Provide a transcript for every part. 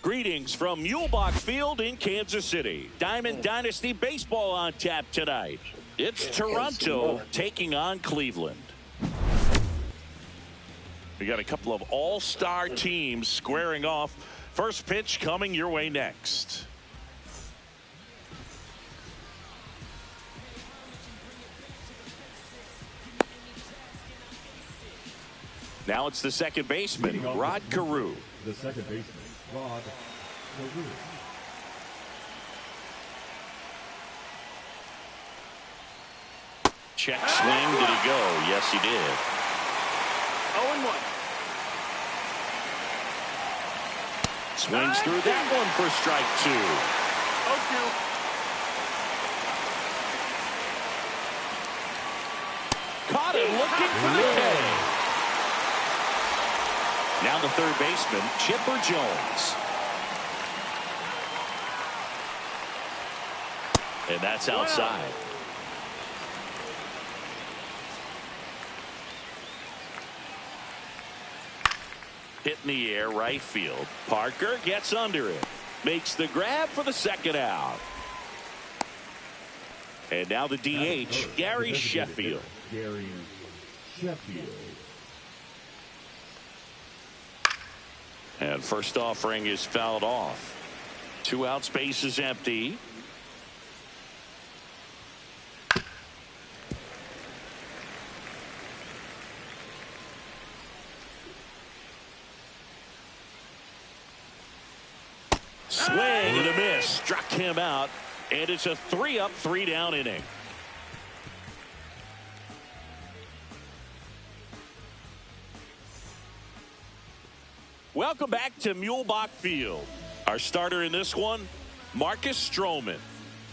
Greetings from Mulebach Field in Kansas City. Diamond Dynasty Baseball on tap tonight. It's Toronto taking on Cleveland. We got a couple of all-star teams squaring off. First pitch coming your way next. Now it's the second baseman, Rod Carew. The second baseman, Rod Carew. Check swing. Did he go? Yes, he did. 0-1. Swings through that one for strike 2. 0-2. Caught him looking for the K. Now the third baseman, Chipper Jones. And that's outside. Hit in the air, right field. Parker gets under it. Makes the grab for the second out. And now the DH, Gary Sheffield. Gary Sheffield. And first offering is fouled off. 2 out, space is empty. Swing and a miss. Struck him out. And it's a 3-up, 3-down inning. Welcome back to Mulebach Field. Our starter in this one, Marcus Stroman.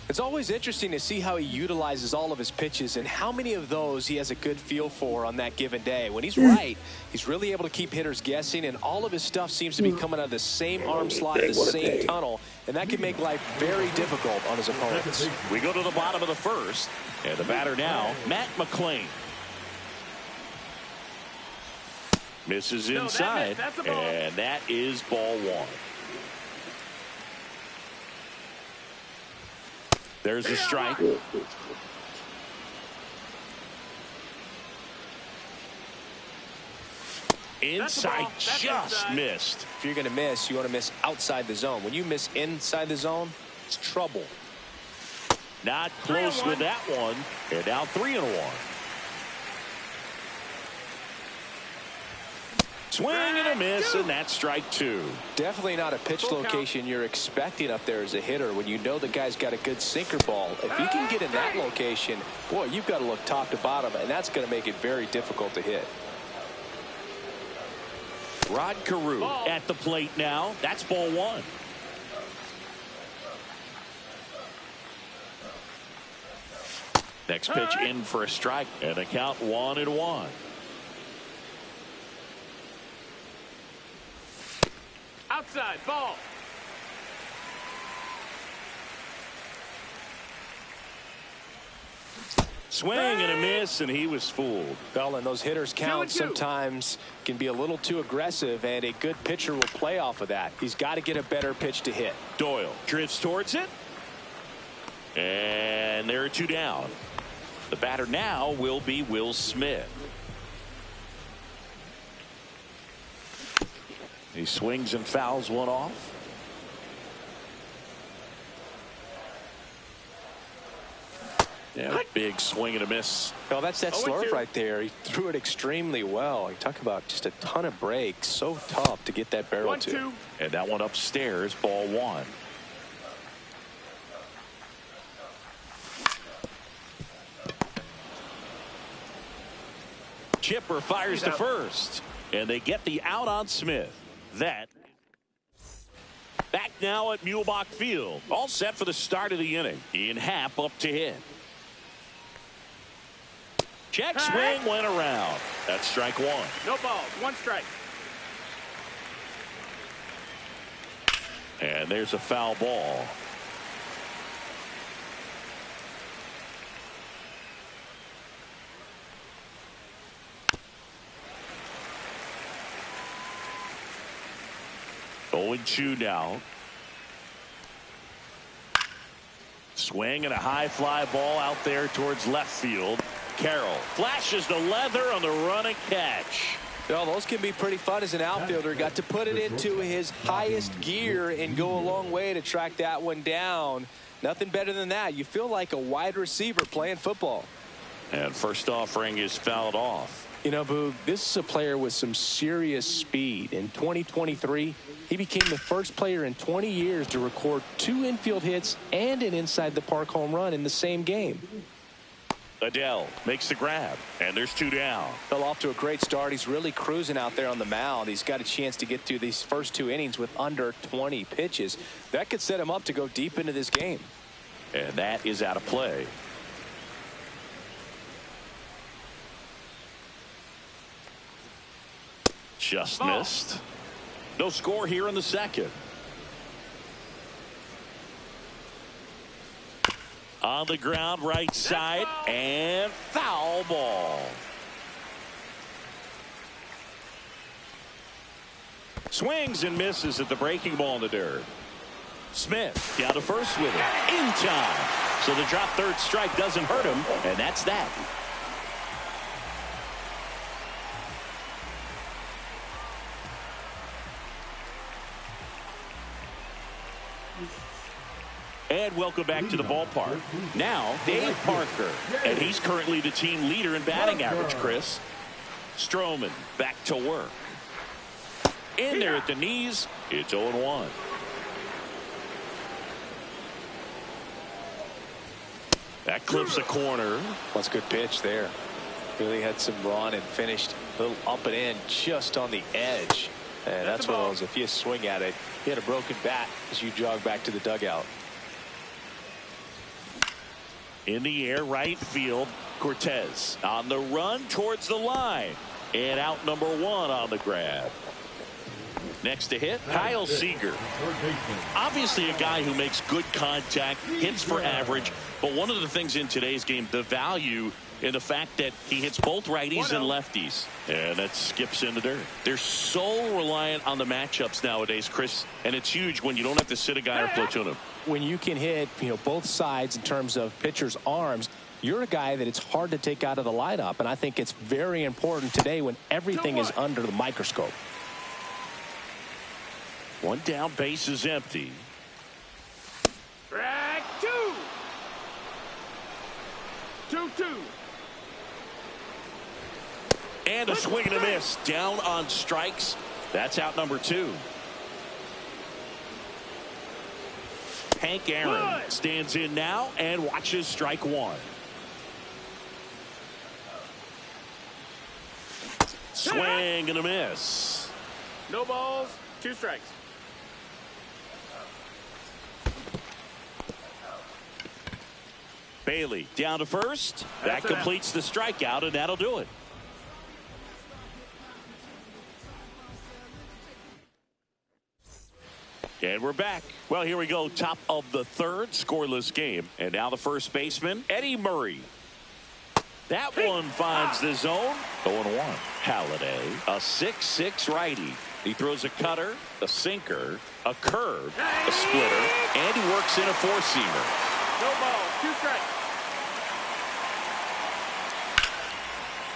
It's always interesting to see how he utilizes all of his pitches and how many of those he has a good feel for on that given day. When he's right, he's really able to keep hitters guessing, and all of his stuff seems to be coming out of the same arm slot, the same tunnel, and that can make life very difficult on his opponents. We go to the bottom of the first, and the batter now, Matt McClain. Misses inside, and that is ball 1. There's a strike. Inside, just missed. If you're going to miss, you want to miss outside the zone. When you miss inside the zone, it's trouble. Not close with that one, and now 3-1. Swing and a miss, and that's strike 2. Definitely not a pitch location you're expecting up there as a hitter when you know the guy's got a good sinker ball. If he can get in that location, boy, you've got to look top to bottom, and that's going to make it very difficult to hit. Rod Carew at the plate now. That's ball 1. Next pitch in for a strike, and a count 1-1. Outside, ball. Swing and a miss, and he was fooled. Well, and those hitters count sometimes can be a little too aggressive, and a good pitcher will play off of that. He's got to get a better pitch to hit. Doyle drifts towards it. And there are 2 down. The batter now will be Will Smith. He swings and fouls one off. Yeah, big swing and a miss. Well, that's that slurve right there. He threw it extremely well. You talk about just a ton of breaks. So tough to get that barrel to. And that one upstairs, ball 1. Chipper fires to first, and they get the out on Smith. That back now at Mulebach Field, all set for the start of the inning. Ian Happ up to hit. Check swing went around. That's strike 1. No balls, 1 strike. And there's a foul ball. 0-2 now. Swing and a high fly ball out there towards left field. Carroll flashes the leather on the run and catch. Well, those can be pretty fun as an outfielder. Got to put it into his highest gear and go a long way to track that one down. Nothing better than that. You feel like a wide receiver playing football. And first offering is fouled off. You know, Boog, this is a player with some serious speed. In 2023, he became the first player in 20 years to record 2 infield hits and an inside the park home run in the same game. Adele makes the grab, and there's 2 down. Fell off to a great start. He's really cruising out there on the mound. He's got a chance to get through these first 2 innings with under 20 pitches. That could set him up to go deep into this game. And that is out of play. Just missed. No score here in the second. On the ground, right side, and foul ball. Swings and misses at the breaking ball in the dirt. Smith down to first with it in time. So the drop third strike doesn't hurt him, and that's that. And welcome back to the ballpark. Now, Dave Parker, and he's currently the team leader in batting average, Chris. Stroman back to work. In there at the knees, it's 0-1. That clips a corner. That's a good pitch there. Really had some run and finished a little up and in just on the edge. And that's one of those, if you swing at it, you had a broken bat as you jog back to the dugout. In the air, right field, Cortez on the run towards the line. And out number 1 on the grab. Next to hit, Kyle Seager. Obviously a guy who makes good contact, hits for average. But one of the things in today's game, the value in the fact that he hits both righties and lefties. And that skips in the dirt. They're so reliant on the matchups nowadays, Chris. And it's huge when you don't have to sit a guy or platoon him. When you can hit, both sides in terms of pitchers' arms, you're a guy that it's hard to take out of the lineup. And I think it's very important today when everything is under the microscope. 1 down, base is empty. Track 2. 2-2. And a swing and a miss. Down on strikes. That's out number 2. Hank Aaron stands in now and watches strike 1. Swing and a miss. No balls, 2 strikes. Bailey down to first. That completes the strikeout, and that'll do it. And we're back. Well, here we go. Top of the third, scoreless game. And now the first baseman, Eddie Murray. That one finds the zone. 0-1. Halladay, a 6'6" righty. He throws a cutter, a sinker, a curve, a splitter, and he works in a 4-seamer. No ball, 2 strikes.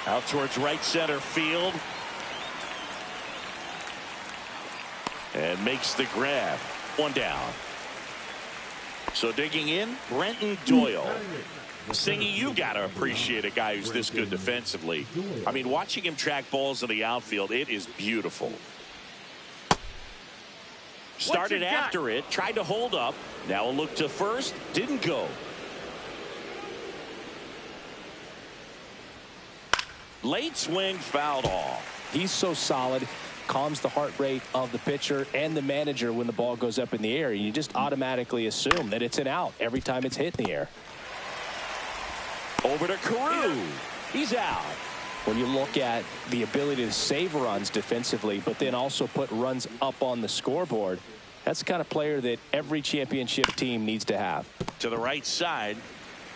Out towards right center field. And makes the grab. 1 down. So digging in, Brenton Doyle. Singy, you got to appreciate a guy who's this good defensively. I mean, watching him track balls in the outfield, it is beautiful. Started after it, tried to hold up. Now a look to first, didn't go. Late swing, fouled off. He's so solid, calms the heart rate of the pitcher and the manager when the ball goes up in the air. You just automatically assume that it's an out every time it's hit in the air. Over to Carew. He's out. When you look at the ability to save runs defensively, but then also put runs up on the scoreboard, that's the kind of player that every championship team needs to have. To the right side.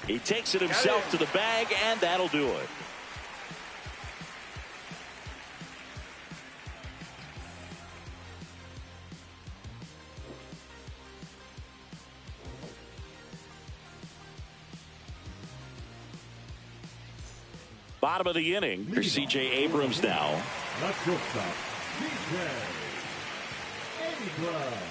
He takes it himself to the bag, and that'll do it. Bottom of the inning. Here's C.J. Abrams now. Let's go stop. C.J. Abrams.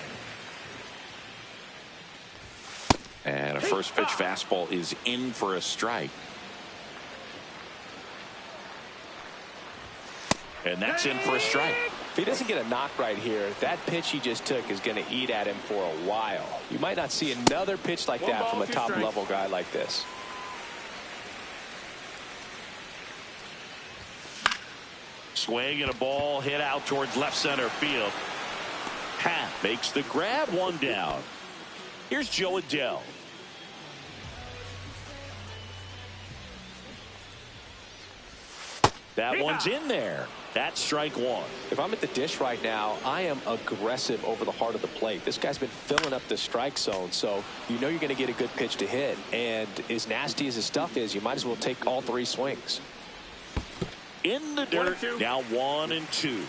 And a first pitch fastball is in for a strike. And that's in for a strike. If he doesn't get a knock right here, that pitch he just took is going to eat at him for a while. You might not see another pitch like that from a top-level guy like this. Swing and a ball hit out towards left center field. Pat makes the grab, one down. Here's Joe Adell. That one's in there. That's strike one. If I'm at the dish right now, I am aggressive over the heart of the plate. This guy's been filling up the strike zone, so you know you're going to get a good pitch to hit. And as nasty as his stuff is, you might as well take all three swings. In the dirt, now 1-2.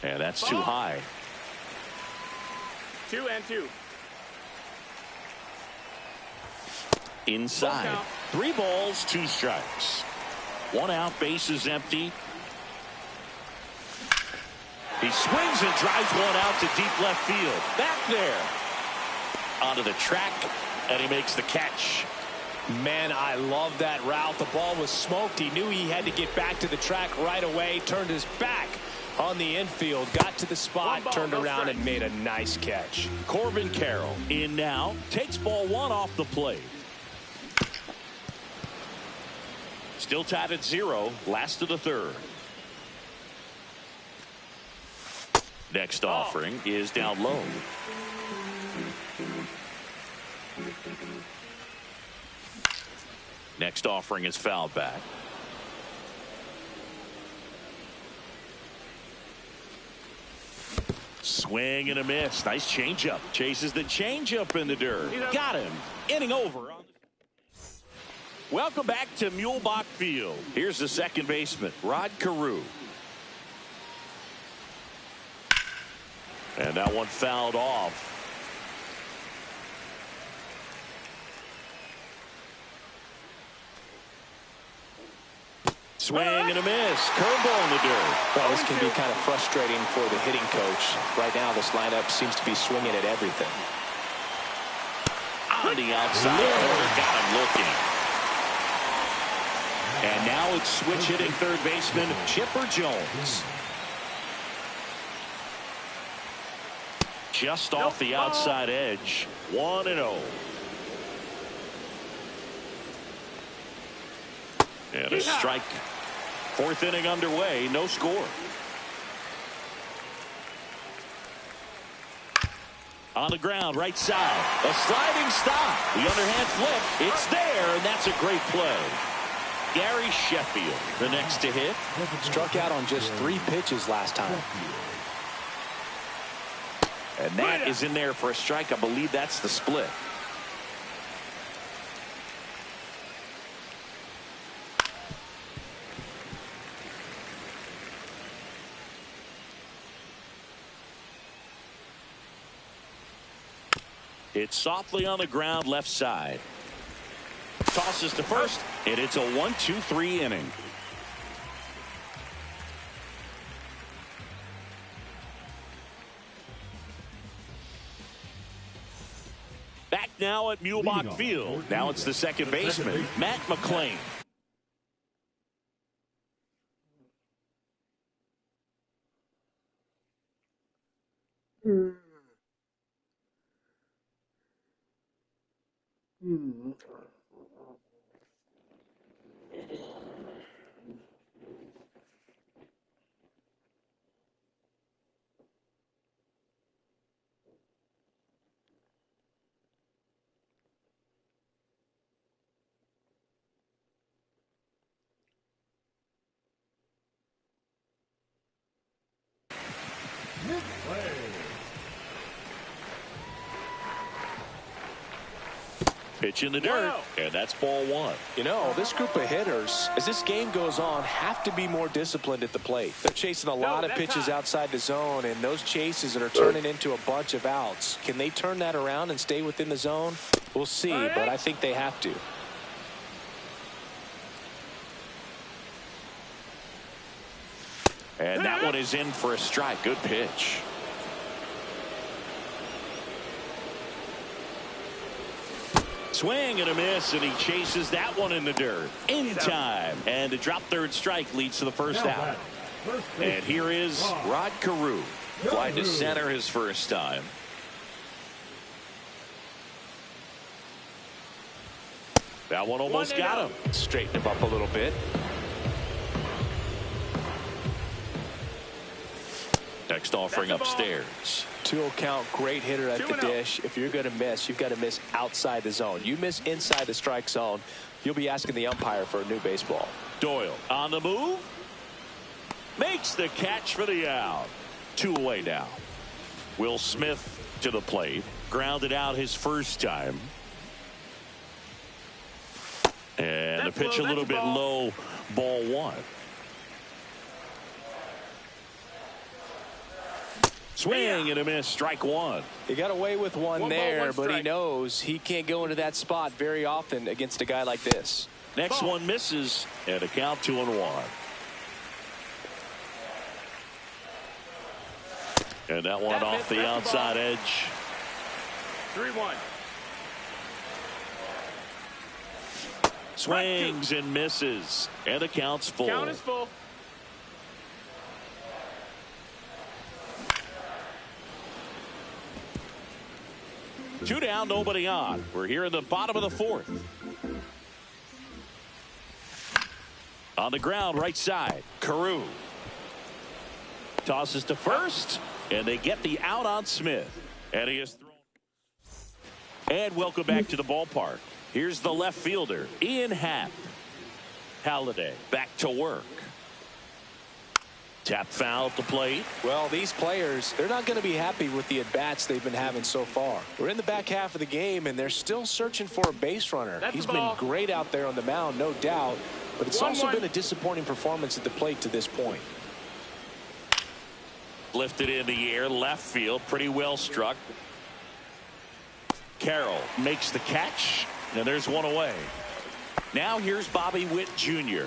And that's too high. 2-2. Inside. 3 balls, 2 strikes. 1 out, base is empty. He swings and drives 1 out to deep left field. Back there. Onto the track, and he makes the catch. Man, I love that route. The ball was smoked. He knew he had to get back to the track right away. Turned his back on the infield. Got to the spot, turned around, and made a nice catch. Corbin Carroll in now. Takes ball 1 off the plate. Still tied at 0. Last of the third. Next offering is down low. Next offering is fouled back. Swing and a miss. Nice changeup. Chases the changeup in the dirt. Got him. Inning over. Welcome back to Muehlebach Field. Here's the second baseman, Rod Carew. And that one fouled off. Swing and a miss. Curveball in the dirt. Well, this can be kind of frustrating for the hitting coach. Right now, this lineup seems to be swinging at everything. On the outside corner, got him looking. And now it's switch hitting third baseman Chipper Jones. Just off the outside edge. 1-0. And a strike. 4th inning underway. No score. On the ground, right side. A sliding stop. The underhand flip. It's there, and that's a great play. Gary Sheffield, the next to hit. Struck out on just 3 pitches last time. And that is in there for a strike. I believe that's the split. It's softly on the ground left side. Tosses to first, and it's a 1-2-3 inning. Back now at Muehlebach Field. Now it's the second baseman, Matt McClain. Pitch in the dirt, and that's ball one. You know, this group of hitters, as this game goes on, have to be more disciplined at the plate. They're chasing a lot of pitches outside the zone, and those chases that are turning into a bunch of outs. Can they turn that around and stay within the zone? We'll see, but I think they have to. And that one is in for a strike. Good pitch. Swing and a miss, and he chases that one in the dirt. In time. And a drop third strike leads to the first out. And here is Rod Carew. Fly to center his first time. That one almost got him. Straighten him up a little bit. Next offering upstairs. 2-0 count, great hitter at the dish. If you're going to miss, you've got to miss outside the zone. You miss inside the strike zone, you'll be asking the umpire for a new baseball. Doyle on the move. Makes the catch for the out. 2 away now. Will Smith to the plate. Grounded out his first time. And the pitch a little bit low. Ball one. Swing and a miss. Strike one. He got away with one there, but he knows he can't go into that spot very often against a guy like this. Next one misses, and a count 2-1. And that one off the outside edge. 3-1. Swings and misses, and the count's full. Count is full. Two down, nobody on. We're here in the bottom of the fourth. On the ground, right side, Carew. Tosses to first, and they get the out on Smith. And he is thrown. And welcome back to the ballpark. Here's the left fielder, Ian Happ. Halliday back to work. Tap foul at the plate. Well, these players, they're not going to be happy with the at-bats they've been having so far. We're in the back half of the game, and they're still searching for a base runner. He's been great out there on the mound, no doubt, but it's also been a disappointing performance at the plate to this point. Lifted in the air, left field, pretty well struck. Carroll makes the catch, and there's one away. Now here's Bobby Witt Jr.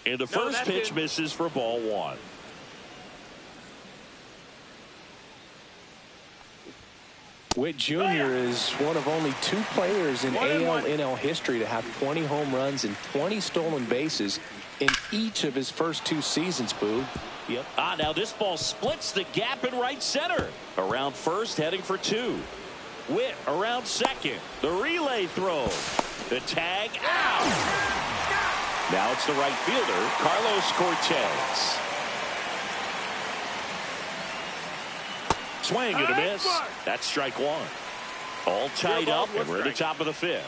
And the first pitch misses for ball one. Witt Jr. is one of only 2 players in AL-NL history to have 20 home runs and 20 stolen bases in each of his first 2 seasons, Boo. Yep. Now this ball splits the gap in right center. Around first, heading for 2. Witt around second. The relay throw. The tag out. Now it's the right fielder, Carlos Cortez. Swing and a miss. That's strike one. All tied up, and we're at the top of the 5th.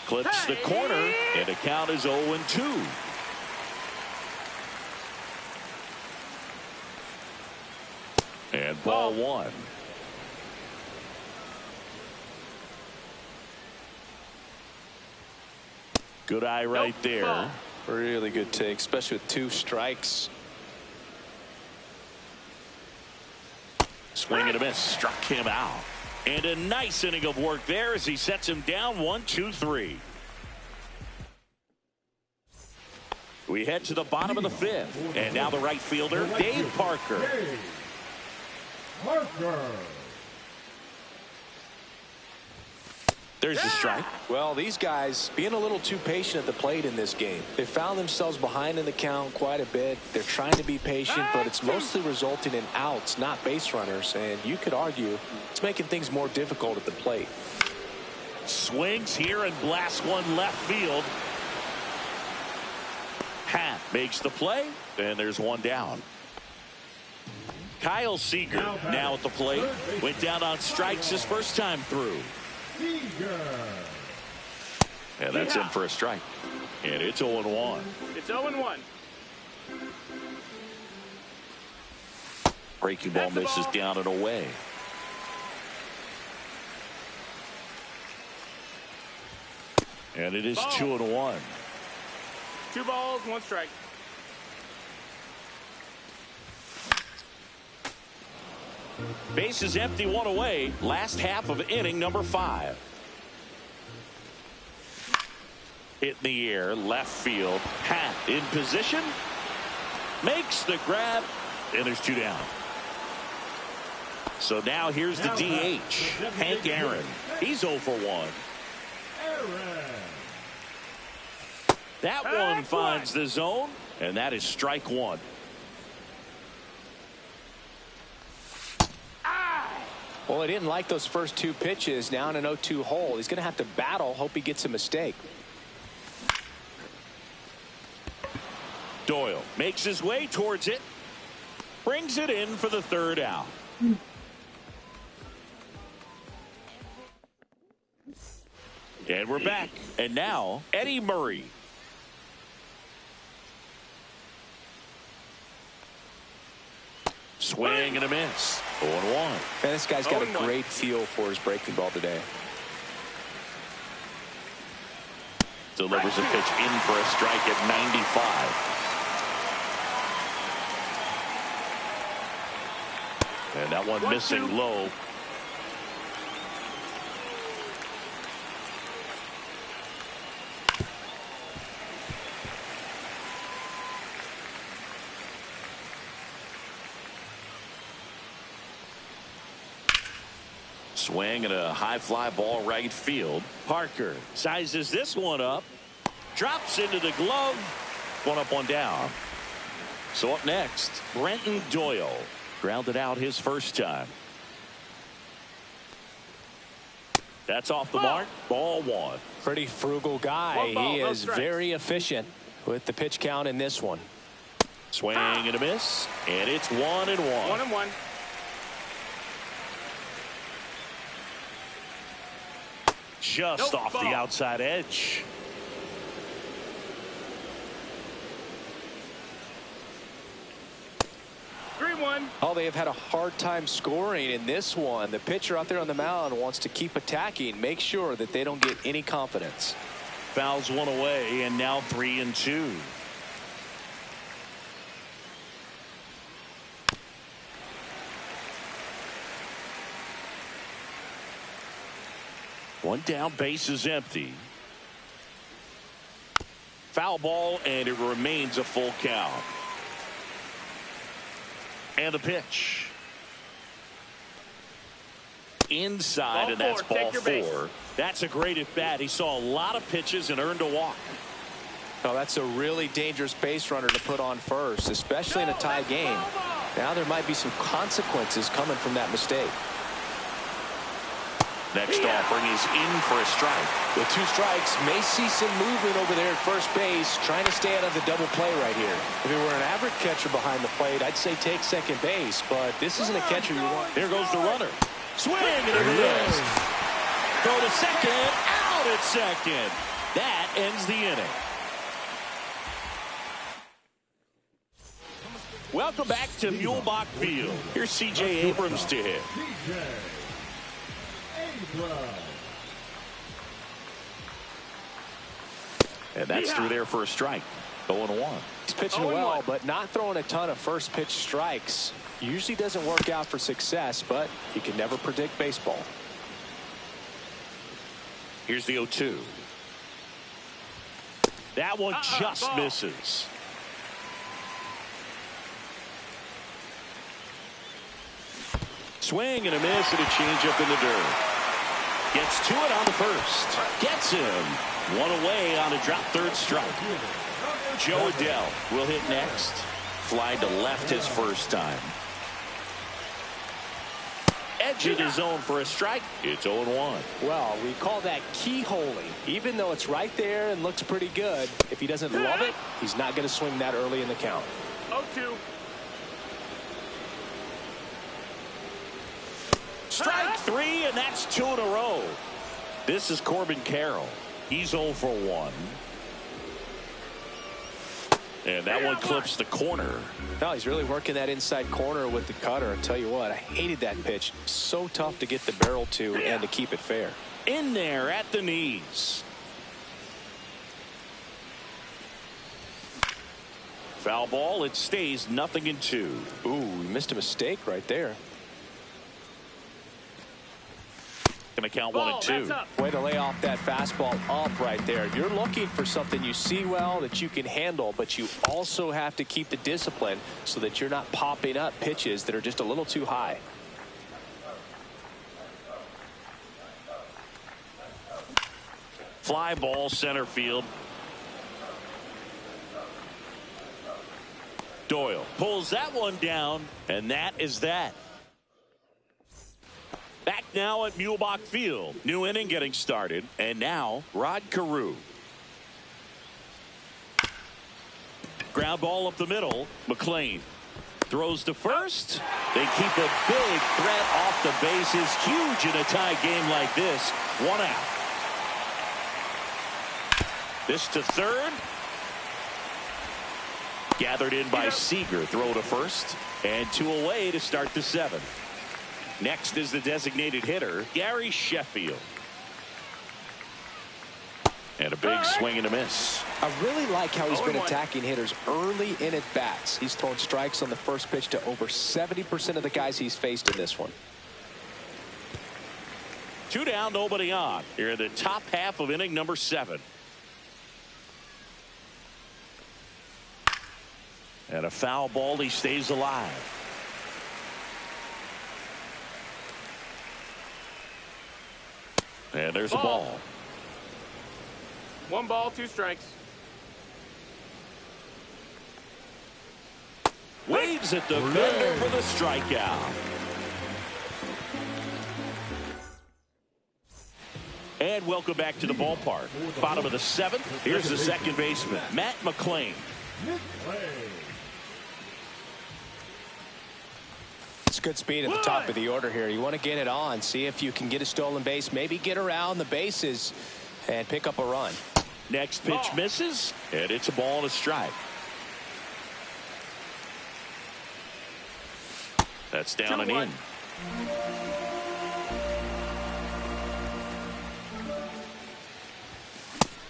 Clips the corner, and the count is 0-2. And ball one. Good eye right there. Really good take, especially with 2 strikes. Swing and a miss. Struck him out. And a nice inning of work there as he sets him down 1-2-3. We head to the bottom of the 5th. And now the right fielder, Dave Parker. There's the strike. Well, these guys being a little too patient at the plate in this game. They found themselves behind in the count quite a bit. They're trying to be patient, but it's mostly resulting in outs, not base runners. And you could argue it's making things more difficult at the plate. Swings here and blasts one left field. Happ makes the play, and there's one down. Kyle Seager now at the plate. Went down on strikes his first time through. And that's in for a strike. And it's 0-1. It's 0-1. Breaking ball misses down and away. And it is 2-1. 2 balls, 1 strike. Base is empty, 1 away. Last half of inning number 5. Hit in the air, left field. Hat in position. Makes the grab. And there's 2 down. So now here's the DH, Hank Aaron. He's 0 for 1. That one finds the zone, and that is strike 1. Well, he didn't like those first 2 pitches. Now in an 0-2 hole. He's going to have to battle, hope he gets a mistake. Doyle makes his way towards it. Brings it in for the 3rd out. And we're back. And now, Eddie Murray. Swing and a miss. 0-1. Man, this guy's got a great feel for his breaking ball today. Delivers a pitch in for a strike at 95. And that one missing low. Swing and a high fly ball right field. Parker sizes this one up. Drops into the glove. 1 up, 1 down. So up next, Brenton Doyle. Grounded out his first time. That's off the mark. Ball 1. Pretty frugal guy. He is very efficient with the pitch count in this one. Swing and a miss. And it's 1-1. 1-1. Just off the outside edge. Oh, they have had a hard time scoring in this one. The pitcher out there on the mound wants to keep attacking, make sure that they don't get any confidence. Fouls 1 away, and now 3-2. One down, base is empty. Foul ball, and it remains a full count. And the pitch. Inside, and that's ball 4. That's a great at bat. He saw a lot of pitches and earned a walk. Oh, that's a really dangerous base runner to put on first, especially in a tie game. Now there might be some consequences coming from that mistake. Next offering is in for a strike. With 2 strikes, may see some movement over there at first base, trying to stay out of the double play right here. If it were an average catcher behind the plate, I'd say take second base, but this isn't a catcher you want. There goes the runner. Swing and a miss. Throw to second, out at second. That ends the inning. Welcome back to Muehlebach Field. Here's C.J. Abrams to hit. And that's through there for a strike. 0-1. He's pitching well, but not throwing a ton of first pitch strikes. Usually doesn't work out for success, but you can never predict baseball. Here's the 0-2. That one just misses. Swing and a miss and a changeup in the dirt. Gets to it on the first. Gets him. 1 away on a drop third strike. Joe Adell will hit next. Fly to left his first time. Edging his zone for a strike. It's 0-1. Well, we call that keyholing. Even though it's right there and looks pretty good, if he doesn't love it, he's not going to swing that early in the count. 0-2. Strike 3, and that's 2 in a row. This is Corbin Carroll. He's 0 for 1. And that one clips the corner. No, he's really working that inside corner with the cutter. I'll tell you what, I hated that pitch. So tough to get the barrel to and to keep it fair. In there at the knees. Foul ball. It stays 0-2. Ooh, we missed a mistake right there. Going to count Ball, 1-2. Way to lay off that fastball up right there. You're looking for something you see well that you can handle, but you also have to keep the discipline so that you're not popping up pitches that are just a little too high. Fly ball center field. Doyle pulls that one down, and that is that. Back now at Muehlebach Field. New inning getting started. And now Rod Carew. Ground ball up the middle. McLean throws to first. They keep a big threat off the bases. Huge in a tie game like this. 1 out. This to third. Gathered in by Seager. Throw to first. And 2 away to start the 7th. Next is the designated hitter, Gary Sheffield. And a big swing and a miss. I really like how he's been attacking hitters early in at bats. He's thrown strikes on the first pitch to over 70% of the guys he's faced in this one. 2 down, nobody on. Here in the top half of inning number 7. And a foul ball. He stays alive. And there's a ball. 1 ball, 2 strikes. Waves at the bender for the strikeout. And welcome back to the ballpark. Bottom of the 7th. Here's the second baseman, Matt McLean. It's good speed at the top of the order here. You want to get it on, see if you can get a stolen base, maybe get around the bases and pick up a run. Next pitch misses, and it's a ball and a strike. That's down and in.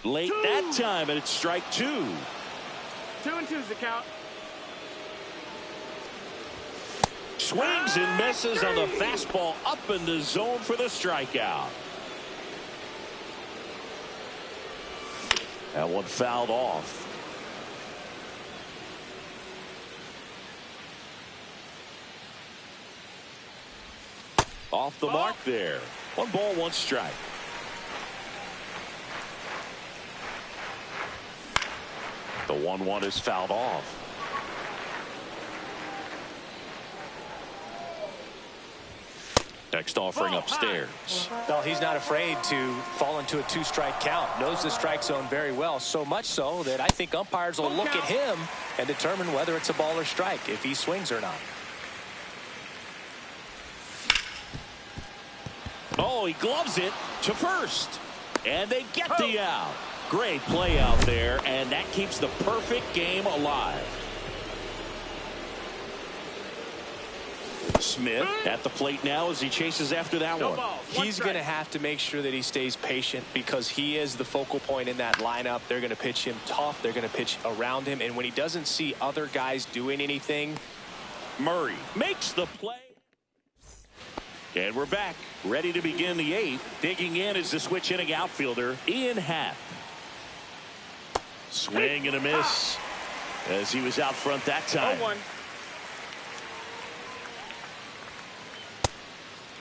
Late that time, and it's strike 2. 2-2's the count. Swings and misses on the fastball up in the zone for the strikeout. That one fouled off. Off the mark there. 1 ball, 1 strike. The 1-1 is fouled off. Next offering upstairs. Well, he's not afraid to fall into a 2-strike count. Knows the strike zone very well, so much so that I think umpires will look at him and determine whether it's a ball or strike, if he swings or not. Oh, he gloves it to first. And they get the out. Great play out there, and that keeps the perfect game alive. Smith at the plate now as he chases after that one. He's going to have to make sure that he stays patient because he is the focal point in that lineup. They're going to pitch him tough. They're going to pitch around him. And when he doesn't see other guys doing anything, Murray makes the play. And we're back, ready to begin the 8th. Digging in is the switch hitting outfielder, Ian Happ. Swing and a miss as he was out front that time. 0-1.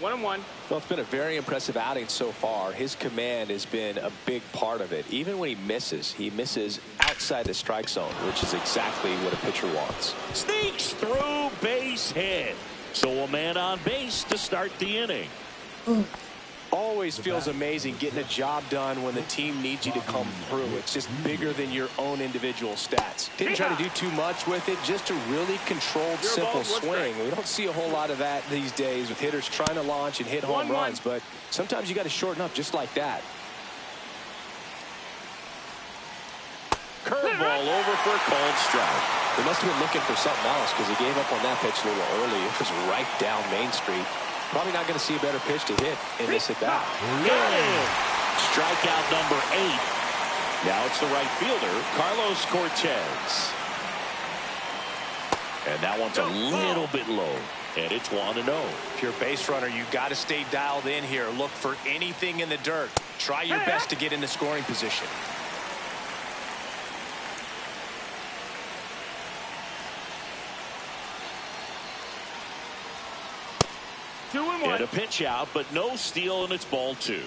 1-1. Well, it's been a very impressive outing so far. His command has been a big part of it. Even when he misses outside the strike zone, which is exactly what a pitcher wants. Sneaks through, base hit. So a man on base to start the inning. Always feels amazing getting a job done when the team needs you to come through. It's just bigger than your own individual stats. Didn't try to do too much with it, just a really controlled, simple swing. We don't see a whole lot of that these days with hitters trying to launch and hit home runs, but sometimes you got to shorten up just like that. Curveball ball over for a called strike. They must have been looking for something else because he gave up on that pitch a little early. It was right down Main Street. Probably not going to see a better pitch to hit in this at bat. Got him. Strikeout number 8. Now it's the right fielder, Carlos Cortez. And that one's a little bit low. And it's 1-0. If you're a base runner, you got to stay dialed in here. Look for anything in the dirt. Try your best to get into scoring position. And a pitch out, but no steal, and it's ball 2.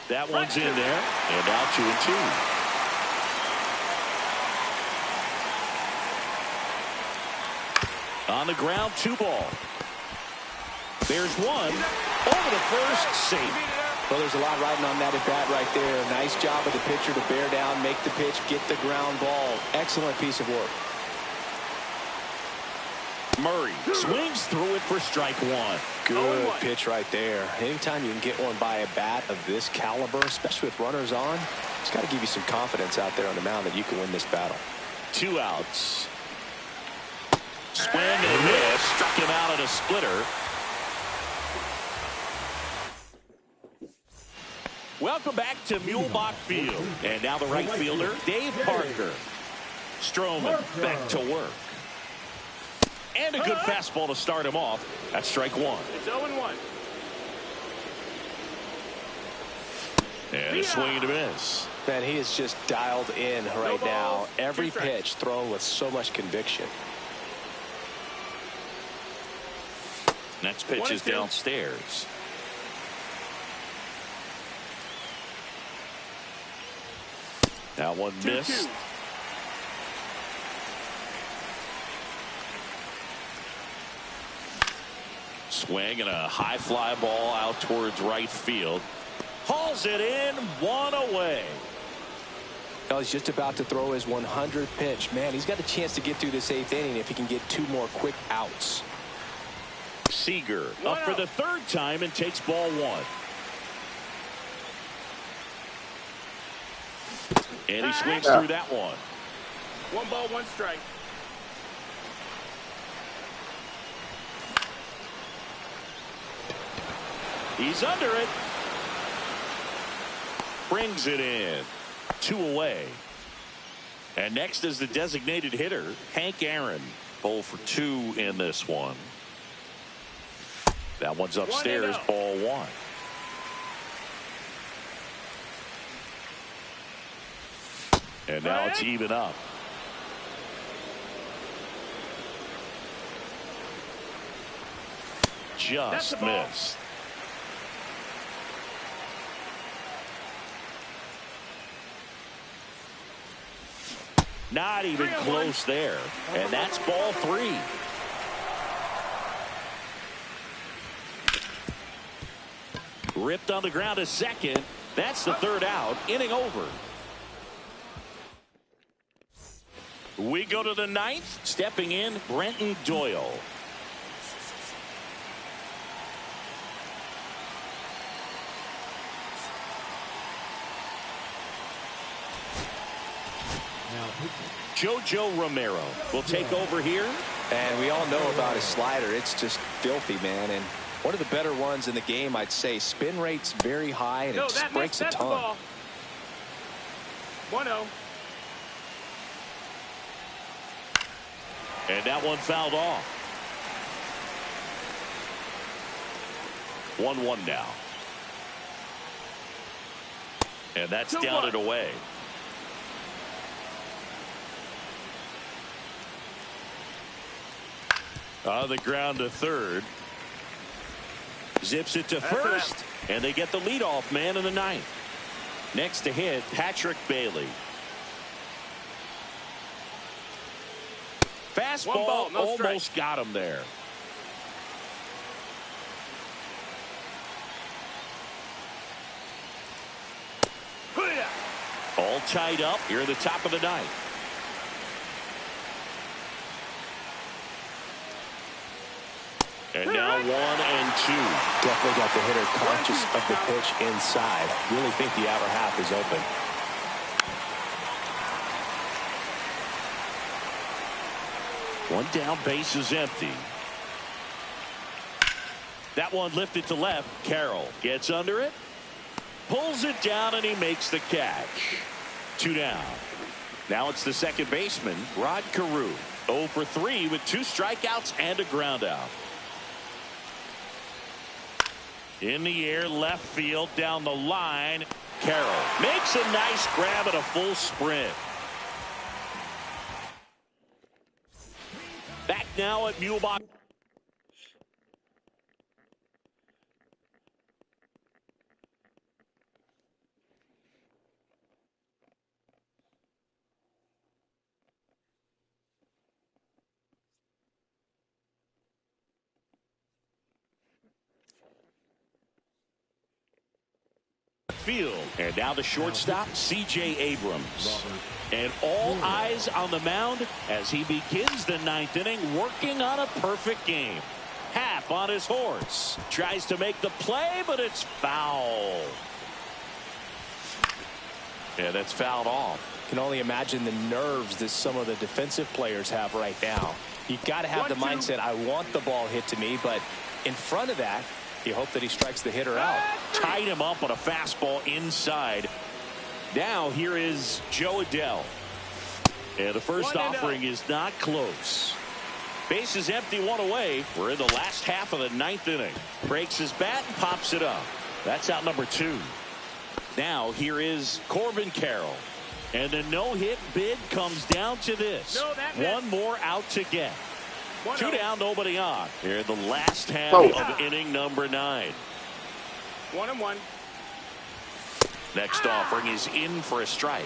That one's in there, and now 2-2. On the ground, 2 ball. There's one over the first, safe. Well, there's a lot riding on that at bat right there. Nice job of the pitcher to bear down, make the pitch, get the ground ball. Excellent piece of work. Murray swings through it for strike 1. Good pitch right there. Anytime you can get one by a bat of this caliber, especially with runners on, it's got to give you some confidence out there on the mound that you can win this battle. 2 outs. Swing and miss. Struck him out at a splitter. Welcome back to Mulebach Field. And now the right fielder, Dave Parker. Stroman back to work. And a good fastball to start him off. That's strike 1. It's 0-1. And a swing and a miss. Man, he is just dialed in right now. Every pitch thrown with so much conviction. Next pitch is downstairs. That one missed. Swing and a high fly ball out towards right field. Hauls it in, 1 away. Well, he's just about to throw his 100th pitch. Man, he's got a chance to get through this 8th inning if he can get 2 more quick outs. Seager up for the 3rd time and takes ball 1. And he swings through that one. 1 ball, 1 strike. He's under it. Brings it in. 2 away. And next is the designated hitter, Hank Aaron. 0 for 2 in this one. That one's upstairs, ball 1. And now it's even up. Just missed. Not even close there. And that's ball 3. Ripped on the ground to second. That's the 3rd out. Inning over. We go to the 9th. Stepping in, Brenton Doyle. Jojo Romero will take over here. And we all know about his slider. It's just filthy, man. And one of the better ones in the game, I'd say. Spin rate's very high, and it just breaks a ton. 1-0. And that one fouled off. 1-1 now. And that's down and away. On the ground to 3rd. Zips it to first. And they get the leadoff man in the 9th. Next to hit, Patrick Bailey. Fastball almost got him there. All tied up here at the top of the 9th. And now 1 and 2. Definitely got the hitter conscious of the pitch inside. Really think the outer half is open. One down, base is empty. That one lifted to left. Carroll gets under it, pulls it down, and he makes the catch. 2 down. Now it's the second baseman, Rod Carew. 0 for 3 with 2 strikeouts and a ground out. In the air, left field, down the line. Carroll makes a nice grab at a full sprint. Back now at Mulebach. Field. And now the shortstop, C.J. Abrams. And all eyes on the mound as he begins the 9th inning, working on a perfect game. Happ on his horse. Tries to make the play, but it's foul. Yeah, that's fouled off. Can only imagine the nerves that some of the defensive players have right now. You got to have the mindset, I want the ball hit to me, but in front of that, you hope that he strikes the hitter out. Tied him up on a fastball inside. Now here is Joe Adell. And the first offering is not close. Base is empty, 1 away. We're in the last half of the 9th inning. Breaks his bat and pops it up. That's out number 2. Now here is Corbin Carroll. And the no-hit bid comes down to this. One more out to get. 2 down, nobody on. Here in the last half of inning number 9. 1 and 1. Next offering is in for a strike.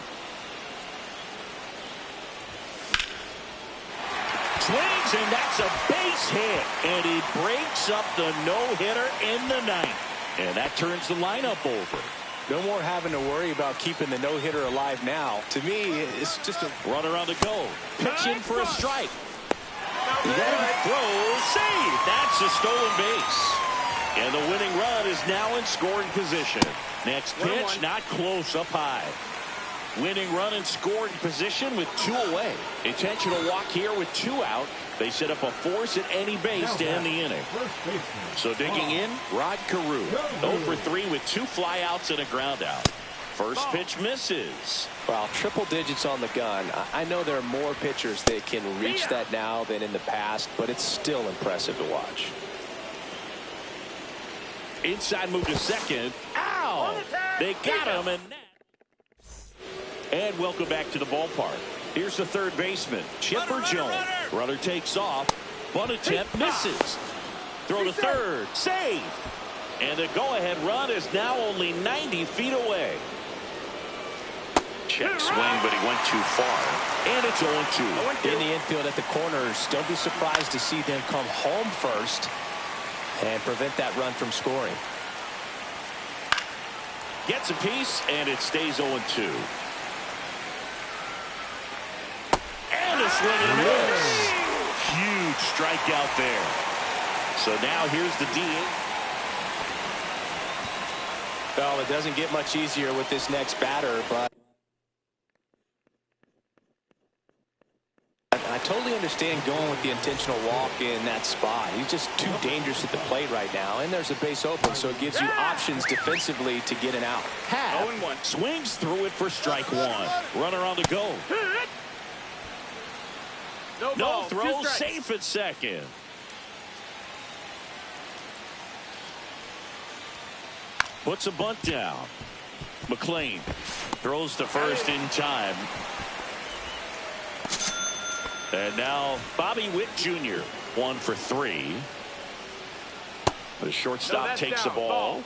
Swings, and that's a base hit. And he breaks up the no-hitter in the 9th. And that turns the lineup over. No more having to worry about keeping the no-hitter alive now. To me, it's just a runner on the go. Pitch in for a strike. Then throws, save. That's a stolen base. And the winning run is now in scoring position. Next pitch, not close, up high. Winning run in scoring position with 2 away. Intentional walk here with 2 out. They set up a force at any base to end the inning. So digging in, Rod Carew. 0 for 3 with 2 flyouts and a ground out. First pitch misses. Well, triple digits on the gun. I know there are more pitchers that can reach that now than in the past, but it's still impressive to watch. Inside move to second. Ow! They got him, and welcome back to the ballpark. Here's the third baseman, Chipper Jones. Runner takes off. Bunt attempt misses. Throw to third. Save. And the go-ahead run is now only 90 feet away. Check swing, but he went too far. And it's 0-2. In the infield at the corners, don't be surprised to see them come home first and prevent that run from scoring. Gets a piece, and it stays 0-2. And a swing and a miss. Huge strikeout there. So now here's the DH. Well, it doesn't get much easier with this next batter, but I totally understand going with the intentional walk in that spot. He's just too dangerous at the plate right now, and there's a base open, so it gives you options defensively to get an out. Happ swings through it for strike 1. Runner on the go. No throw, safe at second. Puts a bunt down. McLean throws to first in time. And now Bobby Witt Jr. 1 for 3. The shortstop takes the ball.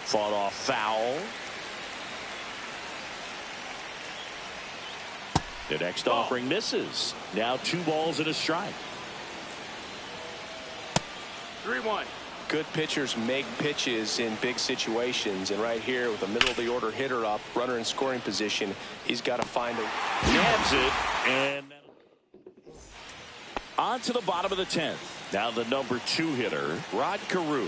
Fought off foul. The next offering misses. Now 2 balls and a strike. 3-1. Good pitchers make pitches in big situations, and right here with a middle of the order hitter up, runner in scoring position, he's got to find a Jabs it, and on to the bottom of the 10th. Now the number 2 hitter, Rod Carew.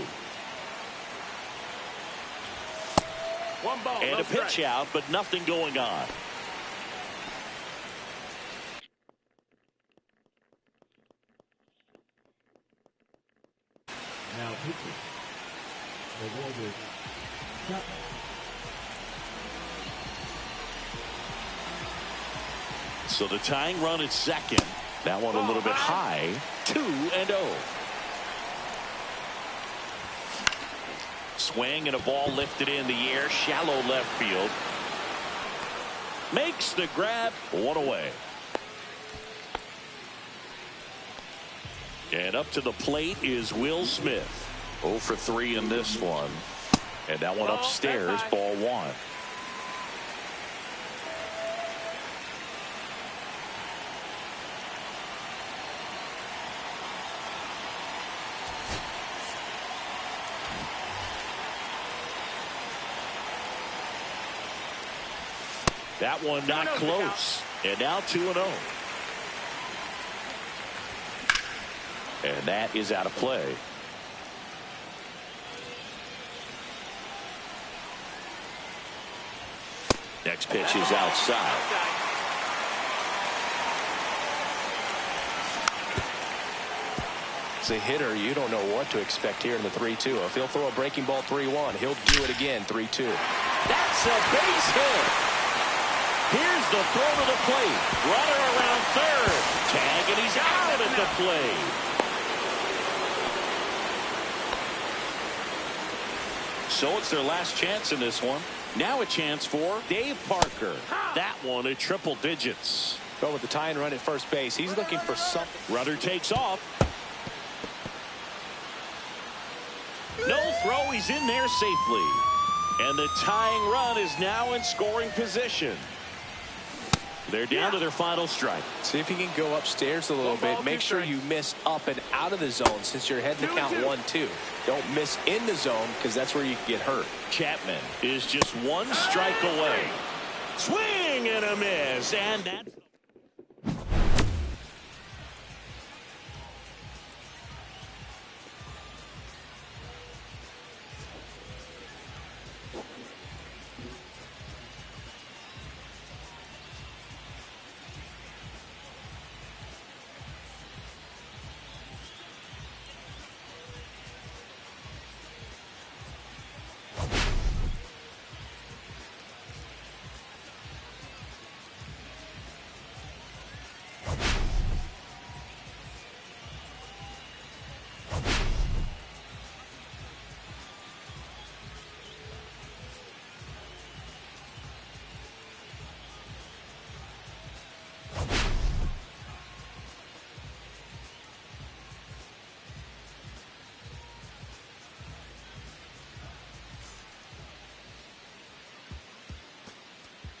One ball, And no a pitch strike. out, but nothing going on. Now pitching. The Warriors. Chapman. So the tying run at second. That one a little bit high. 2-0. Swing and a ball lifted in the air. Shallow left field. Makes the grab. 1 away. And up to the plate is Will Smith. 0 for 3 in this one. And that one upstairs, ball 1. That one not close. And now 2-0. And that is out of play. Next pitch is outside. As a hitter, you don't know what to expect here in the 3-2. If he'll throw a breaking ball 3-1, he'll do it again 3-2. That's a base hit. Here's the throw to the plate. Runner around third. Tag, and he's out at the plate. So it's their last chance in this one. Now a chance for Dave Parker. That one at triple digits. But with the tie and run at first base, he's looking for something. Runner takes off. No throw. He's in there safely. And the tying run is now in scoring position. They're down to their final strike. See if you can go upstairs a little bit. Make sure you miss up and out of the zone since you're heading to count 1-2. Don't miss in the zone because that's where you can get hurt. Chapman is just 1 strike away. Swing and a miss. And that's...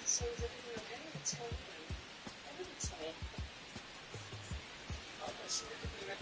So that we were having a tell them, I wouldn't say, oh, listen, we were